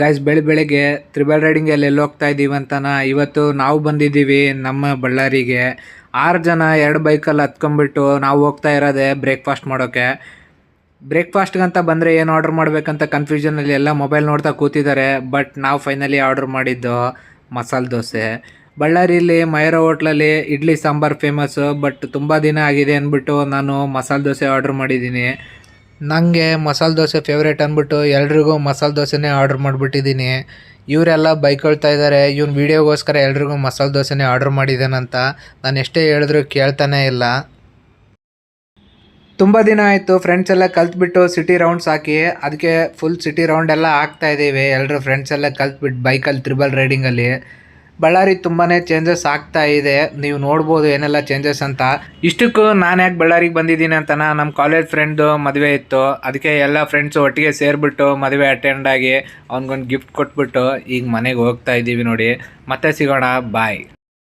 Guys ಬೆಳಿಗ್ಗೆ triple ರೈಡಿಂಗಲ್ಲಿ ಎಲ್ಲಿ ಹೋಗ್ತಾ ಇದ್ದೀವಿ ಅಂತನ ಇವತ್ತು ನಾವು ಬಂದಿದ್ದೀವಿ ನಮ್ಮ ಬಳ್ಳಾರಿಗೆ 6 ಜನ 2 ಬೈಕಲ್ಲಿ ಹತ್ಕೊಂಡ್ಬಿಟ್ಟು ನಾವು ಹೋಗ್ತಾ ಇರೋದೆ ಬ್ರೇಕ್ಫಾಸ್ಟ್ ಮಾಡೋಕ್ಕೆ. ಬ್ರೇಕ್ಫಾಸ್ಟ್ಗಂತ ಬಂದರೆ ಏನು ಆರ್ಡರ್ ಮಾಡಬೇಕಂತ ಕನ್ಫ್ಯೂಷನಲ್ಲಿ ಎಲ್ಲ ಮೊಬೈಲ್ ನೋಡ್ತಾ ಕೂತಿದ್ದಾರೆ. ಬಟ್ ನಾವು ಫೈನಲಿ ಆರ್ಡರ್ ಮಾಡಿದ್ದು ಮಸಾಲೆ ದೋಸೆ. ಬಳ್ಳಾರಿಯಲ್ಲಿ ಮಯೂರ ಹೋಟ್ಲಲ್ಲಿ ಇಡ್ಲಿ ಸಾಂಬಾರು ಫೇಮಸ್ಸು. ಬಟ್ ತುಂಬ ದಿನ ಆಗಿದೆ ಅಂದ್ಬಿಟ್ಟು ನಾನು ಮಸಾಲೆ ದೋಸೆ ಆರ್ಡರ್ ಮಾಡಿದ್ದೀನಿ. ನನಗೆ ಮಸಾಲೆ ದೋಸೆ ಫೇವ್ರೇಟ್ ಅಂದ್ಬಿಟ್ಟು ಎಲ್ರಿಗೂ ಮಸಾಲೆ ದೋಸೆನೇ ಆರ್ಡ್ರ್ ಮಾಡಿಬಿಟ್ಟಿದ್ದೀನಿ. ಇವರೆಲ್ಲ ಬೈಕೊಳ್ತಾ ಇದ್ದಾರೆ, ಇವ್ನ ವೀಡಿಯೋಗೋಸ್ಕರ ಎಲ್ರಿಗೂ ಮಸಾಲೆ ದೋಸೆನೇ ಆರ್ಡ್ರ್ ಮಾಡಿದ್ದಾನಂತ. ನಾನು ಎಷ್ಟೇ ಹೇಳಿದ್ರು ಕೇಳ್ತಾನೇ ಇಲ್ಲ. ತುಂಬ ದಿನ ಆಯಿತು ಫ್ರೆಂಡ್ಸ್ ಎಲ್ಲ ಕಲ್ತ್ಬಿಟ್ಟು ಸಿಟಿ ರೌಂಡ್ಸ್ ಹಾಕಿ, ಅದಕ್ಕೆ ಫುಲ್ ಸಿಟಿ ರೌಂಡ್ ಎಲ್ಲ ಆಗ್ತಾ ಇದ್ದೀವಿ ಎಲ್ಲರೂ ಫ್ರೆಂಡ್ಸ್ ಎಲ್ಲ ಕಲ್ತ್ಬಿಟ್ಟು ಬೈಕಲ್ಲಿ ತ್ರಿಬಲ್ ರೈಡಿಂಗಲ್ಲಿ. ಬಳ್ಳಾರಿ ತುಂಬಾ ಚೇಂಜಸ್ ಆಗ್ತಾ ಇದೆ, ನೀವು ನೋಡ್ಬೋದು ಏನೆಲ್ಲ ಚೇಂಜಸ್ ಅಂತ. ಇಷ್ಟಕ್ಕೂ ನಾನು ಯಾಕೆ ಬಳ್ಳಾರಿಗೆ ಬಂದಿದ್ದೀನಿ ಅಂತನ, ನಮ್ಮ ಕಾಲೇಜ್ ಫ್ರೆಂಡ್ದು ಮದುವೆ ಇತ್ತು, ಅದಕ್ಕೆ ಎಲ್ಲ ಫ್ರೆಂಡ್ಸು ಒಟ್ಟಿಗೆ ಸೇರಿಬಿಟ್ಟು ಮದುವೆ ಅಟೆಂಡ್ ಆಗಿ ಅವ್ನಿಗೊಂದು ಗಿಫ್ಟ್ ಕೊಟ್ಬಿಟ್ಟು ಈಗ ಮನೆಗೆ ಹೋಗ್ತಾ ಇದ್ದೀವಿ ನೋಡಿ. ಮತ್ತೆ ಸಿಗೋಣ, ಬಾಯ್.